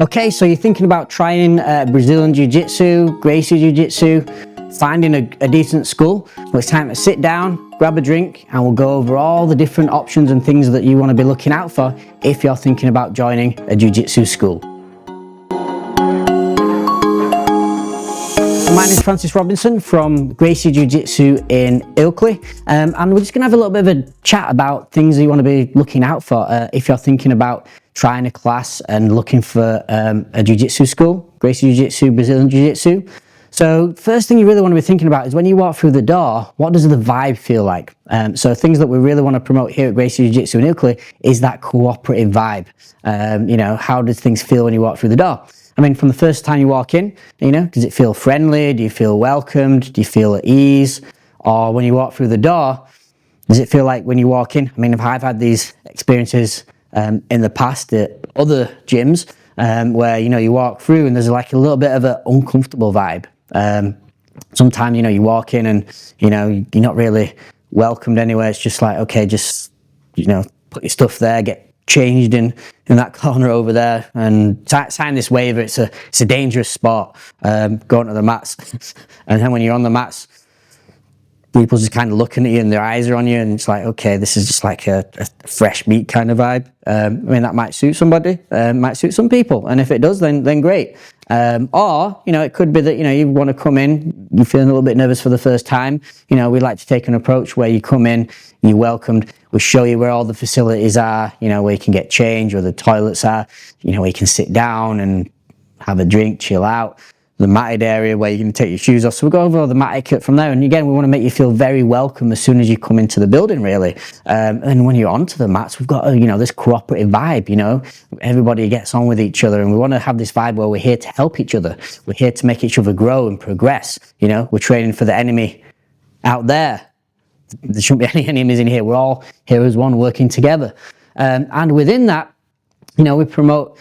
Okay, so you're thinking about trying Brazilian Jiu Jitsu, Gracie Jiu Jitsu, finding a decent school. Well, it's time to sit down, grab a drink, and we'll go over all the different options and things that you want to be looking out for if you're thinking about joining a Jiu Jitsu school. My name is Francis Robinson from Gracie Jiu Jitsu in Ilkley, and we're just going to have a little bit of a chat about things that you want to be looking out for if you're thinking about trying a class and looking for a Jiu Jitsu school, Gracie Jiu Jitsu, Brazilian Jiu Jitsu. So first thing you really want to be thinking about is when you walk through the door, what does the vibe feel like? So things that we really want to promote here at Gracie Jiu Jitsu in Ilkley is that cooperative vibe. You know, how does things feel when you walk through the door? I mean, from the first time you walk in, you know, does it feel friendly? Do you feel welcomed? Do you feel at ease? Or when you walk through the door, does it feel like when you walk in? I mean, I've had these experiences in the past at other gyms where, you know, you walk through and there's like a little bit of an uncomfortable vibe. Sometimes, you know, you walk in and, you know, you're not really welcomed anywhere. It's just like, okay, just, you know, put your stuff there, get changed in that corner over there and sign this waiver. It's a dangerous spot, going to the mats. And then when you're on the mats, people just kind of looking at you and their eyes are on you, and it's like, okay, this is just like a fresh meat kind of vibe. I mean, that might suit somebody, might suit some people, and if it does, then great. Or, you know, it could be that, you know, you want to come in, you're feeling a little bit nervous for the first time. You know, we like to take an approach where you come in, you're welcomed, we show you where all the facilities are, you know, where you can get changed, where the toilets are, you know, where you can sit down and have a drink, chill out. The matted area where you can take your shoes off. So we'll go over all the mat etiquette from there. And again, we want to make you feel very welcome as soon as you come into the building, really. And when you're onto the mats, we've got, you know, this cooperative vibe, you know, everybody gets on with each other. And we want to have this vibe where we're here to help each other. We're here to make each other grow and progress. You know, we're training for the enemy out there. There shouldn't be any enemies in here. We're all here as one, working together. And within that, you know, we promote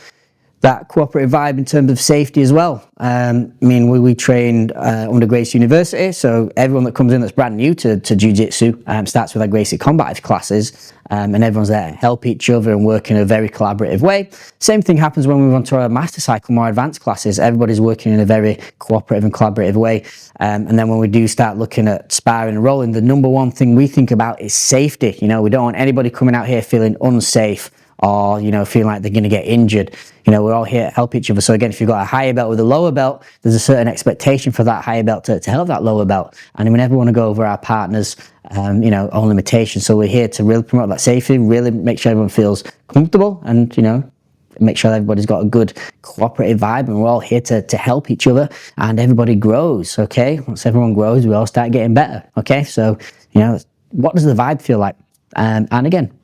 that cooperative vibe in terms of safety as well. I mean, we trained under Gracie University, so everyone that comes in that's brand new to Jiu-Jitsu starts with our Gracie Combative classes, and everyone's there to help each other and work in a very collaborative way. Same thing happens when we move on to our Master Cycle, more advanced classes. Everybody's working in a very cooperative and collaborative way. And then when we do start looking at sparring and rolling, the number one thing we think about is safety. You know, we don't want anybody coming out here feeling unsafe or, you know, feeling like they're going to get injured. You know, we're all here to help each other. So again, if you've got a higher belt with a lower belt, there's a certain expectation for that higher belt to help that lower belt. And we never want to go over our partners, you know, own limitations. So we're here to really promote that safety, really make sure everyone feels comfortable and, you know, make sure everybody's got a good cooperative vibe, and we're all here to help each other, and everybody grows, okay? Once everyone grows, we all start getting better, okay? So, you know, what does the vibe feel like? And again,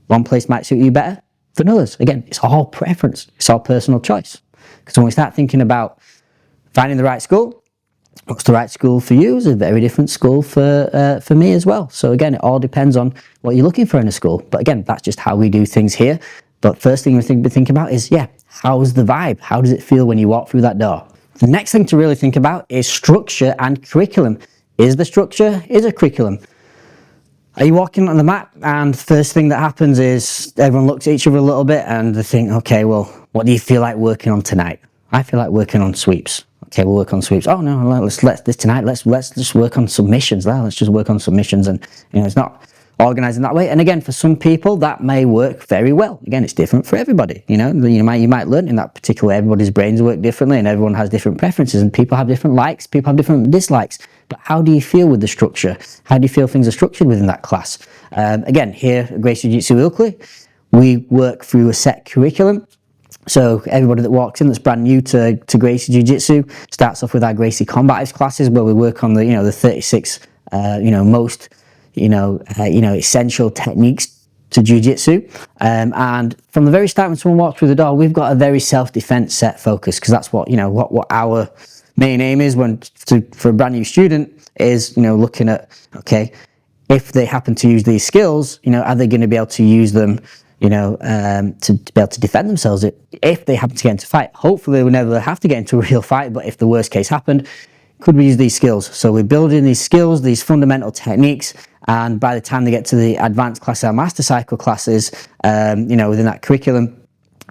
one place might suit you better than others. Again, it's all preference. It's all personal choice. Because when we start thinking about finding the right school, what's the right school for you is a very different school for me as well. So again, it all depends on what you're looking for in a school. But again, that's just how we do things here. But first thing we think about is, yeah, how's the vibe? How does it feel when you walk through that door? The next thing to really think about is structure and curriculum. Is the structure? Is a curriculum? Are you walking on the mat and first thing that happens is everyone looks at each other a little bit and they think, okay, well, what do you feel like working on tonight? I feel like working on sweeps. Okay, we'll work on sweeps. Oh no, let's just work on submissions. Let's just work on submissions. And, you know, it's not organized in that way. And again, for some people that may work very well. Again, it's different for everybody. You know, you might learn in that particular way. Everybody's brains work differently and everyone has different preferences and people have different likes, people have different dislikes. But how do you feel with the structure? How do you feel things are structured within that class? Again, here at Gracie Jiu Jitsu Ilkley, we work through a set curriculum. So everybody that walks in that's brand new to Gracie Jiu Jitsu starts off with our Gracie Combatives classes, where we work on the 36 most essential techniques to Jiu-Jitsu. And from the very start when someone walks through the door, we've got a very self-defense set focus, because that's what, you know, what our main aim is for a brand new student is, you know, looking at, okay, if they happen to use these skills, you know, are they going to be able to use them, you know, to be able to defend themselves if they happen to get into a fight. Hopefully we'll never have to get into a real fight, but if the worst case happened, could we use these skills? So we're building these skills, these fundamental techniques, and by the time they get to the advanced class, our master cycle classes, you know, within that curriculum,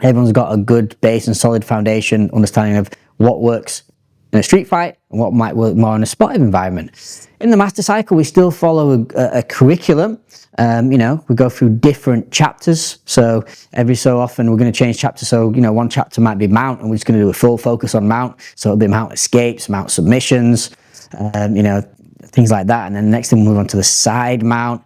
Everyone's got a good base and solid foundation, understanding of what works in a street fight and what might work more in a sportive environment. In the master cycle, we still follow a curriculum. You know, we go through different chapters. So every so often we're going to change chapters. So, you know, one chapter might be mount, and we're just going to do a full focus on mount. So it'll be mount escapes, mount submissions, you know, things like that. And then the next thing we'll move on to the side mount.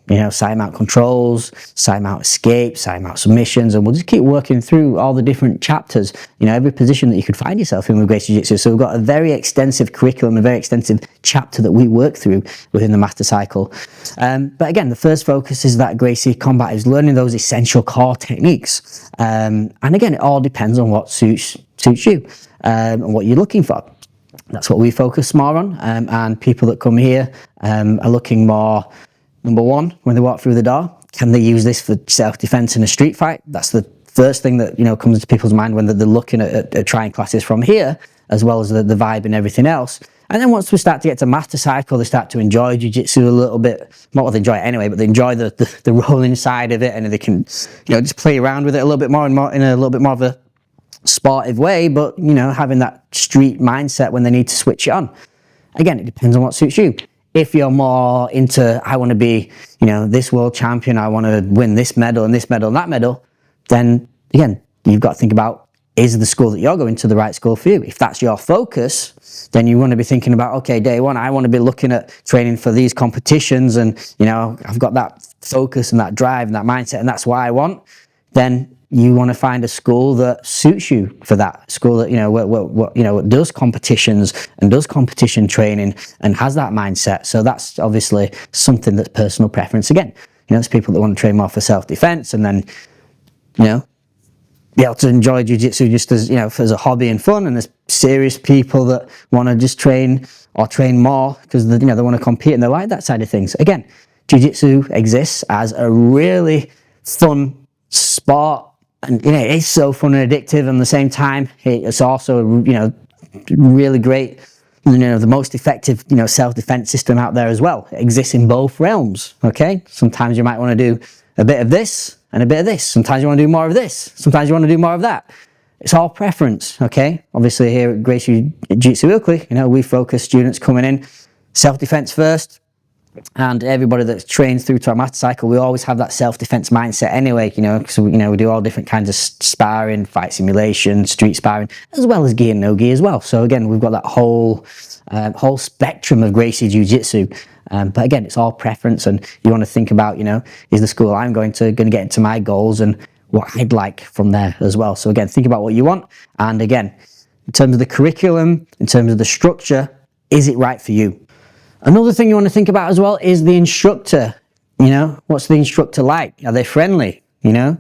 You know, side mount controls, side mount escapes, side mount submissions, and we'll just keep working through all the different chapters, you know, every position that you could find yourself in with Gracie Jiu Jitsu. So we've got a very extensive curriculum, a very extensive chapter that we work through within the master cycle. But again, the first focus is that Gracie combat is learning those essential core techniques. And again, it all depends on what suits you and what you're looking for. That's what we focus more on. And people that come here are looking more, number one, when they walk through the door, can they use this for self-defense in a street fight? That's the first thing that, you know, comes to people's mind when they're looking at trying classes from here, as well as the vibe and everything else. And then once we start to get to master cycle, they start to enjoy jiu-jitsu a little bit. Not that they enjoy it anyway, but they enjoy the rolling side of it, and they can, you know, just play around with it a little bit more and more in a little bit more of a sportive way, but, you know, having that street mindset when they need to switch it on. Again, it depends on what suits you. If you're more into, I want to be, you know, this world champion, I want to win this medal and this medal and that medal, then again, you've got to think about, is the school that you're going to the right school for you? If that's your focus, then you want to be thinking about, okay, day one, I want to be looking at training for these competitions, and, you know, I've got that focus and that drive and that mindset, and that's what I want. Then you want to find a school that suits you for that school, that, you know, what you know, does competitions and does competition training and has that mindset. So that's obviously something that's personal preference. Again, you know, there's people that want to train more for self-defense and then, you know, be able to enjoy jiu-jitsu just as, you know, as a hobby and fun. And there's serious people that want to just train or train more because, you know, they want to compete and they like that side of things. Again, jiu-jitsu exists as a really fun sport. And, you know, it is so fun and addictive, and at the same time, it's also, you know, really great, you know, the most effective, you know, self-defense system out there as well. It exists in both realms, okay? Sometimes you might want to do a bit of this and a bit of this. Sometimes you want to do more of this. Sometimes you want to do more of that. It's all preference, okay? Obviously here at Gracie Jiu Jitsu Ilkley, you know, we focus students coming in, self-defense first. And everybody that trains through to our master cycle, we always have that self-defense mindset anyway, you know, because, you know, we do all different kinds of sparring, fight simulation, street sparring, as well as gi and no gi as well. So again, we've got that whole spectrum of Gracie Jiu Jitsu. But again, it's all preference, and you want to think about, you know, is the school I'm going to get into my goals and what I'd like from there as well. So again, think about what you want. And again, in terms of the curriculum, in terms of the structure, is it right for you? Another thing you want to think about as well is the instructor. You know, what's the instructor like? Are they friendly? You know,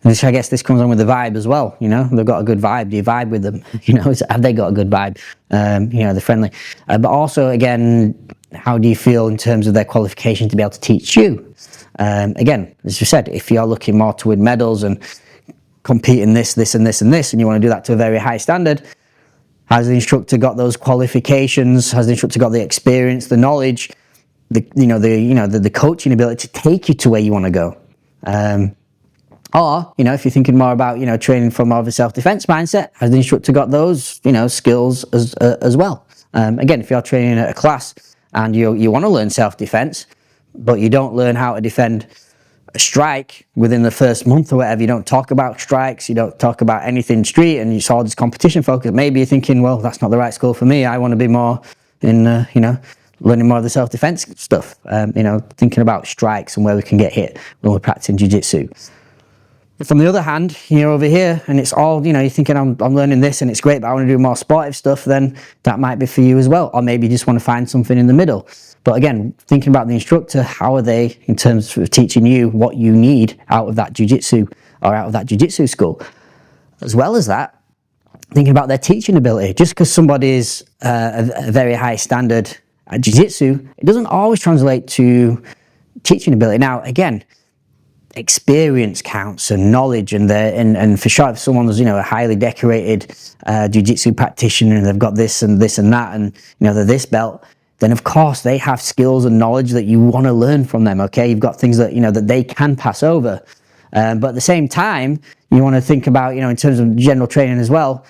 I guess this comes on with the vibe as well. You know, they've got a good vibe. Do you vibe with them? You know, have they got a good vibe? You know, they're friendly. But also, again, how do you feel in terms of their qualification to be able to teach you? Again, as you said, if you're looking more to win medals and compete in this, and you want to do that to a very high standard, has the instructor got those qualifications? Has the instructor got the experience, the knowledge, the coaching ability to take you to where you want to go? Or, you know, if you're thinking more about, you know, training from more of a self-defense mindset, has the instructor got those, you know, skills as well? Again, if you're training at a class and you want to learn self-defense, but you don't learn how to defend a strike within the first month or whatever, you don't talk about strikes, you don't talk about anything street, and you saw this competition focus, maybe you're thinking, well, that's not the right school for me. I want to be more in, you know, learning more of the self-defense stuff, you know, thinking about strikes and where we can get hit when we're practicing jiu-jitsu. From the other hand, you're over here and it's all, you know, you're thinking I'm learning this and it's great, but I want to do more sportive stuff, then that might be for you as well. Or maybe you just want to find something in the middle. But again, thinking about the instructor, how are they in terms of teaching you what you need out of that jiu-jitsu or out of that jiu-jitsu school? As well as that, thinking about their teaching ability. Just because somebody is a very high standard at jiu-jitsu, it doesn't always translate to teaching ability. Now, again, experience counts and knowledge, and for sure, if someone's, you know, a highly decorated jiu-jitsu practitioner and they've got this and that, and, you know, they're this belt, then of course they have skills and knowledge that you want to learn from them. Okay, you've got things that, you know, that they can pass over. But at the same time, you want to think about, in terms of general training as well,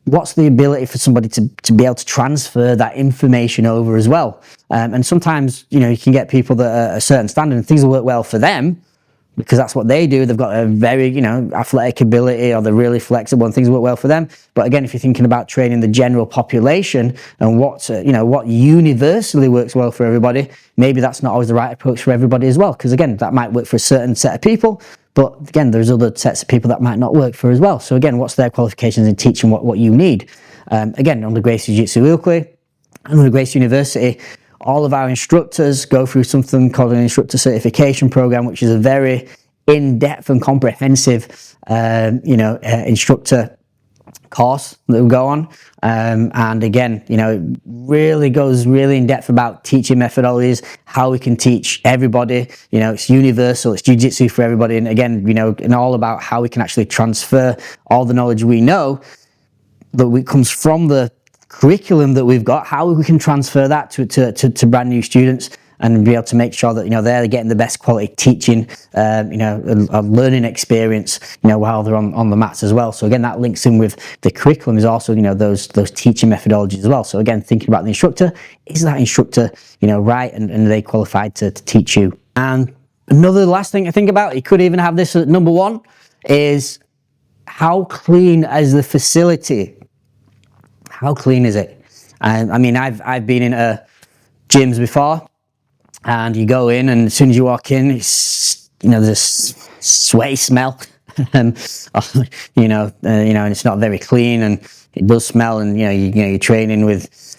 what's the ability for somebody to be able to transfer that information over as well? And sometimes, you can get people that are a certain standard and things will work well for them because that's what they do. They've got a very, athletic ability, or they're really flexible and things work well for them. But again, if you're thinking about training the general population and what universally works well for everybody, maybe that's not always the right approach for everybody as well. Because again, that might work for a certain set of people, but again, there's other sets of people that might not work for as well. So again, what's their qualifications in teaching what you need? Again, under Gracie Jiu Jitsu Ilkley and under Gracie University, all of our instructors go through something called an instructor certification program, which is a very in-depth and comprehensive, instructor course that we go on. And again, it really goes really in depth about teaching methodologies, how we can teach everybody. It's universal, it's jiu-jitsu for everybody. And again, and all about how we can actually transfer all the knowledge we know that comes from the curriculum that we've got, how we can transfer that to brand new students and be able to make sure that they're getting the best quality teaching, a learning experience, while they're on the mats as well. So again, that links in with the curriculum is also those teaching methodologies as well. So again, thinking about the instructor, is that instructor right, and are they qualified to teach you? And another last thing to think about, you could even have this at number one, is how clean is the facility? How clean is it? I mean, I've been in gyms before, and you go in, and as soon as you walk in, it's there's a sweaty smell, and it's not very clean, and it does smell, and you're training with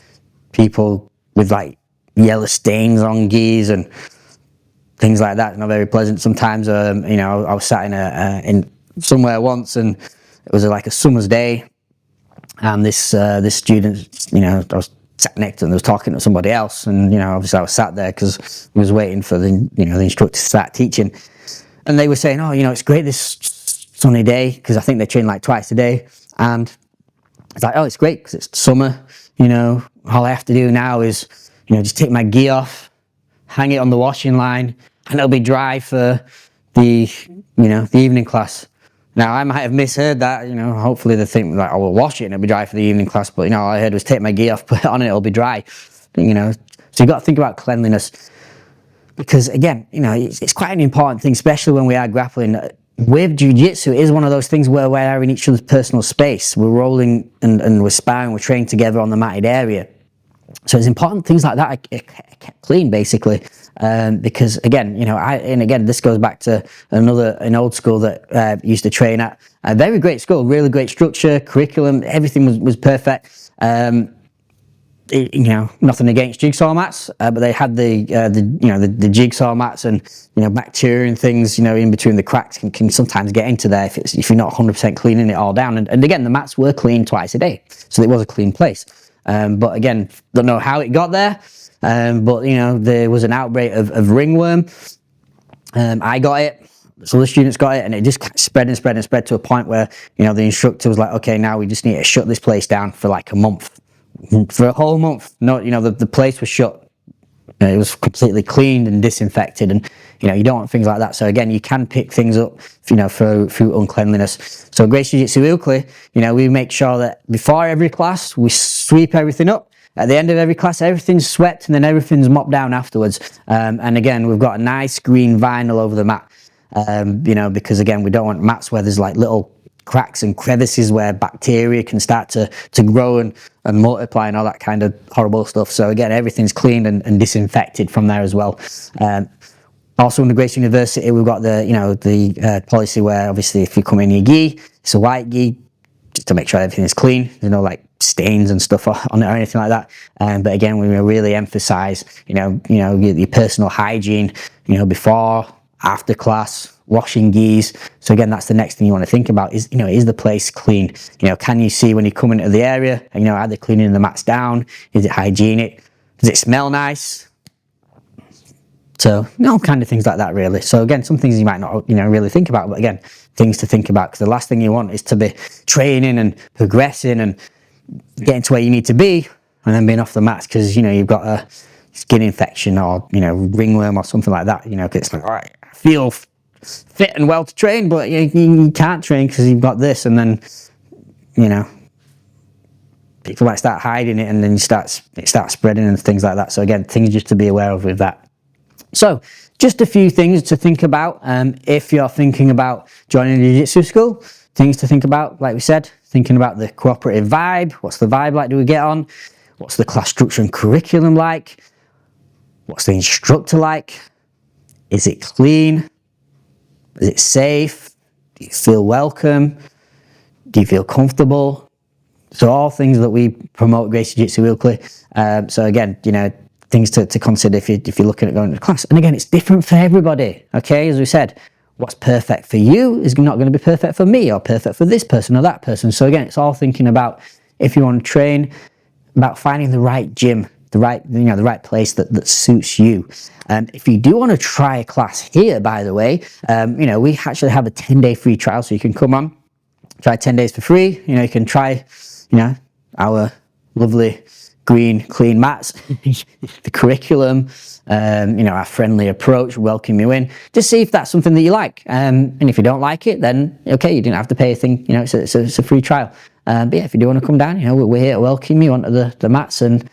people with like yellow stains on gis and things like that. It's not very pleasant sometimes. I was sat in somewhere once, and it was like a summer's day. And this student, I was sat next to him, I was talking to somebody else, and obviously I was sat there because I was waiting for the instructor to start teaching, and they were saying, oh, it's great this sunny day, because I think they train like twice a day, and it's like, oh, it's great because it's summer, all I have to do now is just take my gi off, hang it on the washing line, and it'll be dry for the the evening class. Now, I might have misheard that, hopefully they think like, oh, we'll wash it and it'll be dry for the evening class, but all I heard was take my gear off, put it on, and it'll be dry, So you've got to think about cleanliness, because again, it's quite an important thing, especially when we are grappling. With jiu-jitsu, it is one of those things where we're in each other's personal space. We're rolling and we're sparring, we're training together on the matted area. So it's important things like that are kept clean, basically, because again, this goes back to an old school that used to train at a very great school, really great structure, curriculum, everything was perfect. Nothing against jigsaw mats, but they had the jigsaw mats, and bacteria and things in between the cracks can sometimes get into there if you're not 100% cleaning it all down. And again, the mats were cleaned twice a day, so it was a clean place. But again, don't know how it got there. But there was an outbreak of ringworm. I got it. So the students got it, and it just spread to a point where the instructor was like, okay, now we just need to shut this place down for like a month, for a whole month. No, the place was shut. It was completely cleaned and disinfected, and you don't want things like that. So again, you can pick things up, through uncleanliness. So Gracie Jiu Jitsu Ilkley, we make sure that before every class we sweep everything up. At the end of every class, everything's swept, and then everything's mopped down afterwards. And again, we've got a nice green vinyl over the mat, because again, we don't want mats where there's like little cracks and crevices where bacteria can start to grow and multiply and all that kind of horrible stuff. So again, everything's cleaned and disinfected from there as well. Also in the Gracie University, we've got the policy where obviously if you come in your gi, it's a white gi, just to make sure everything is clean. There's no like stains and stuff on it or anything like that. But again, we really emphasize, your personal hygiene, before, after class, washing gis. So again, that's the next thing you want to think about is, is the place clean? Can you see when you come into the area, are they cleaning the mats down? Is it hygienic? Does it smell nice? So, kind of things like that, really. So again, some things you might not, really think about, but again, things to think about, because the last thing you want is to be training and progressing and getting to where you need to be, and then being off the mats because, you've got a skin infection or, ringworm or something like that, 'cause it's like, all right, I feel fit and well to train, but you can't train because you've got this, and then, you know, people might start hiding it, and then it starts spreading and things like that. So again, things just to be aware of with that. So just a few things to think about if you're thinking about joining a jiu-jitsu school. Things to think about, like we said, thinking about the cooperative vibe. What's the vibe like? Do we get on? What's the class structure and curriculum like? What's the instructor like? Is it clean? Is it safe? Do you feel welcome? Do you feel comfortable? So all things that we promote Gracie Jiu-Jitsu Ilkley. So again, you know, things to consider if you're looking at going to class. And again, it's different for everybody. Okay, as we said, what's perfect for you is not going to be perfect for me, or perfect for this person or that person. So again, it's all thinking about, if you want to train, about finding the right gym, the right place that suits you. And if you do want to try a class here, by the way, you know, we actually have a 10-day free trial, so you can come on, try 10 days for free. You know, you can try, you know, our lovely green, clean mats, the curriculum, you know, our friendly approach, welcome you in. Just see if that's something that you like. And if you don't like it, then okay, you didn't have to pay a thing. You know, it's a free trial. But yeah, if you do want to come down, you know, we're here to welcome you onto the mats. And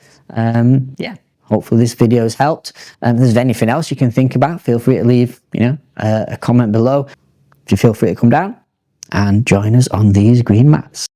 yeah, hopefully this video has helped. If there's anything else you can think about, feel free to leave, you know, a comment below. If you feel free to come down and join us on these green mats.